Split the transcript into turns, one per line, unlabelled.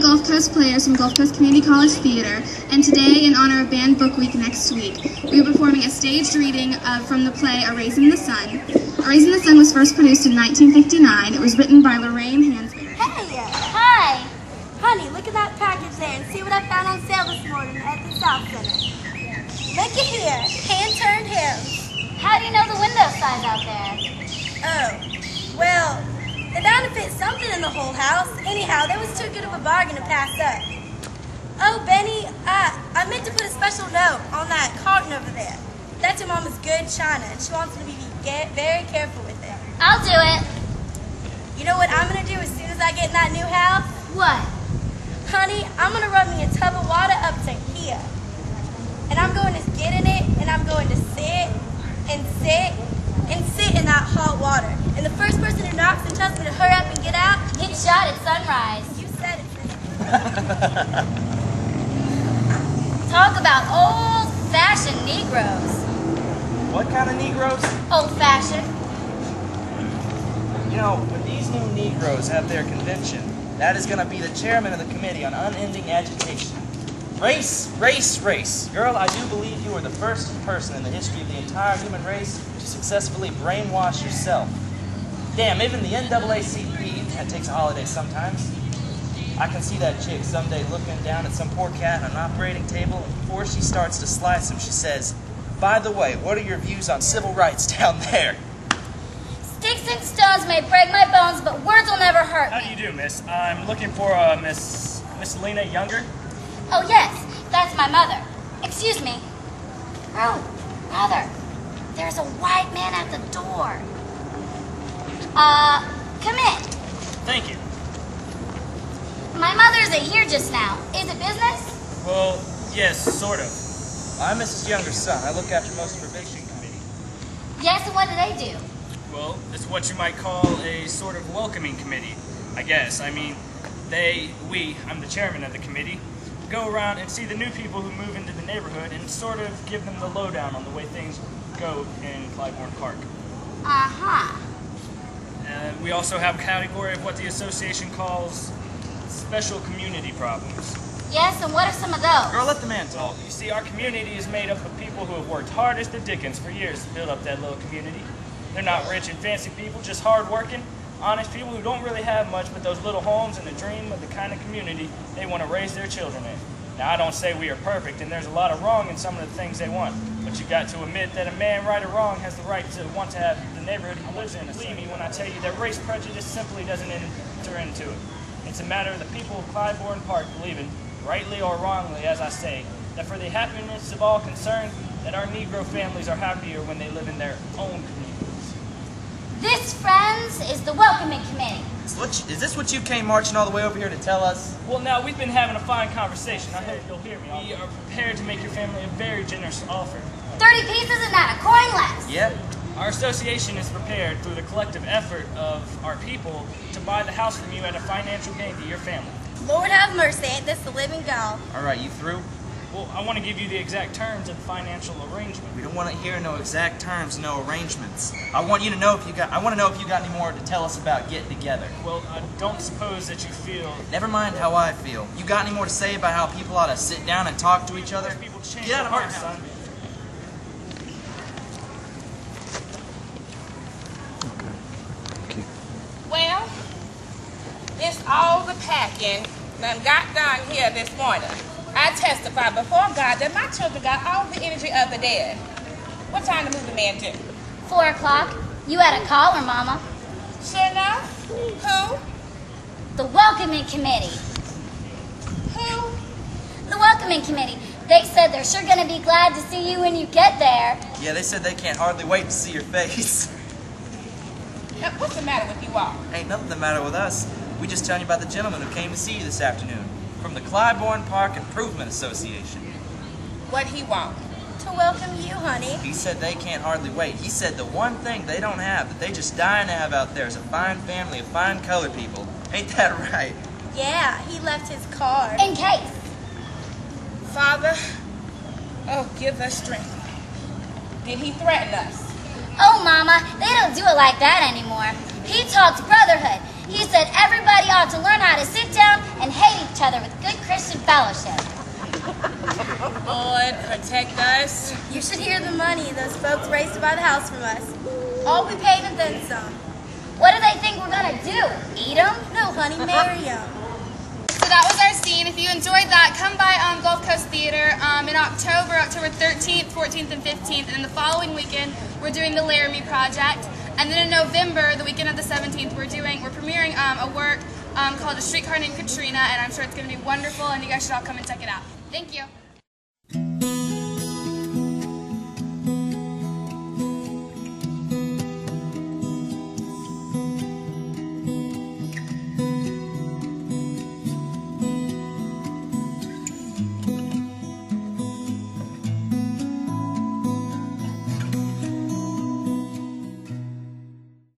Gulf Coast players from Gulf Coast Community College Theater, and today, in honor of Band Book Week next week, we are performing a staged reading from the play A Raisin in the Sun. A Raisin in the Sun was first produced in 1959. It was written by Lorraine Hansberry.
Hey! Hi! Honey, look at that package there and see what I found on sale this morning at the South Center. Look at here, hand-turned hymns.
How do you know the window size out there?
Oh, well, they're bound to fit something in the whole house. Anyhow, that was too good of a bargain to pass up. Oh, Benny, I meant to put a special note on that carton over there. That's your mama's good china, and she wants me to be very careful with it.
I'll do it.
You know what I'm going to do as soon as I get in that new house?
What?
Honey, I'm going to rub me a tub of water up to here. And I'm going to get in it, and I'm going to sit and sit and sit in that hot water. And the first person who knocks and tells me to hurry up and get out,
gets shot at sunrise.
You said it.
Talk about old-fashioned Negroes.
What kind of Negroes?
Old-fashioned.
You know, when these new Negroes have their convention, that is going to be the chairman of the Committee on Unending Agitation. Race, race, race. Girl, I do believe you are the first person in the history of the entire human race to successfully brainwash yourself. Damn, even the NAACP, that takes a holiday sometimes. I can see that chick someday looking down at some poor cat on an operating table, and before she starts to slice him, she says, "By the way, what are your views on civil rights down there?"
Sticks and stones may break my bones, but words will never hurt me.
How do you do, miss? I'm looking for Miss Lena Younger.
Oh, yes, that's my mother. Excuse me. Oh, mother, there's a white man at the door. Come in.
Thank you.
My mother isn't here just now. Is it business?
Well, yes, sort of.
I'm Mrs. Younger's son. I look after most of her probation committee.
Yes, and what do they do?
Well, it's what you might call a sort of welcoming committee, I guess. I mean, I'm the chairman of the committee, go around and see the new people who move into the neighborhood and sort of give them the lowdown on the way things go in Clybourne Park.
Uh-huh.
We also have a category of what the association calls special community problems.
Yes, and what are some of those?
Girl, let the man talk.
You see, our community is made up of people who have worked hard as the dickens for years to build up that little community. They're not rich and fancy people, just hard-working, honest people who don't really have much but those little homes and the dream of the kind of community they want to raise their children in. Now, I don't say we are perfect, and there's a lot of wrong in some of the things they want, but you got to admit that a man, right or wrong, has the right to want to have the neighborhood he lives in. Believe me when I tell you that race prejudice simply doesn't enter into it. It's a matter of the people of Clybourne Park believing, rightly or wrongly, as I say, that for the happiness of all concerned, that our Negro families are happier when they live in their own communities.
This, friends, is the welcoming committee.
Is this what you came marching all the way over here to tell us?
Well, now, we've been having a fine conversation. I hope you'll hear me. We are prepared to make your family a very generous offer.
30 pieces and not a coin less.
Yep.
Our association is prepared, through the collective effort of our people, to buy the house from you at a financial gain to your family.
Lord have mercy, ain't this the living God?
All right, you through?
Well, I want to give you the exact terms of the financial arrangement.
We don't want to hear no exact terms, no arrangements. I want to know if you got any more to tell us about getting together.
Well, I don't suppose that you feel...
Never mind how I feel. You got any more to say about how people ought to sit down and talk to each other?
People change
Get out of
their
my
hearts,
house.
son.
Well, it's all the packing that got done here this morning. I testify before God that my children got all the energy of the dead. What time to move the man to?
4 o'clock. You had a caller, Mama.
Sure enough. Who?
The welcoming committee.
Who?
The welcoming committee. They said they're sure going to be glad to see you when you get there.
Yeah, they said they can't hardly wait to see your face.
Now, what's the matter with you all?
Ain't nothing the matter with us. We just telling you about the gentleman who came to see you this afternoon from the Clybourne Park Improvement Association.
What he want?
To welcome you, honey.
He said they can't hardly wait. He said the one thing they don't have that they just dying to have out there is a fine family of fine colored people. Ain't that right?
Yeah, he left his card.
In case.
Father, oh, give us strength. Did he threaten us?
Oh, Mama, they don't do it like that anymore. He talks brotherhood. He said everybody ought to learn how to sit down and hate each other with good Christian fellowship.
Lord, protect us.
You should hear the money those folks raised to buy the house from us. All we paid and then some.
What do they think we're gonna do? Eat them?
No, honey, marry 'em.
So that was our scene. If you enjoyed that, come by Gulf+Coast Theater in October 13th, 14th, and 15th. And the following weekend, we're doing the Laramie Project. And then in November, the weekend of the 17th, we're premiering a work called A Streetcar Named Katrina, and I'm sure it's going to be wonderful, and you guys should all come and check it out. Thank you.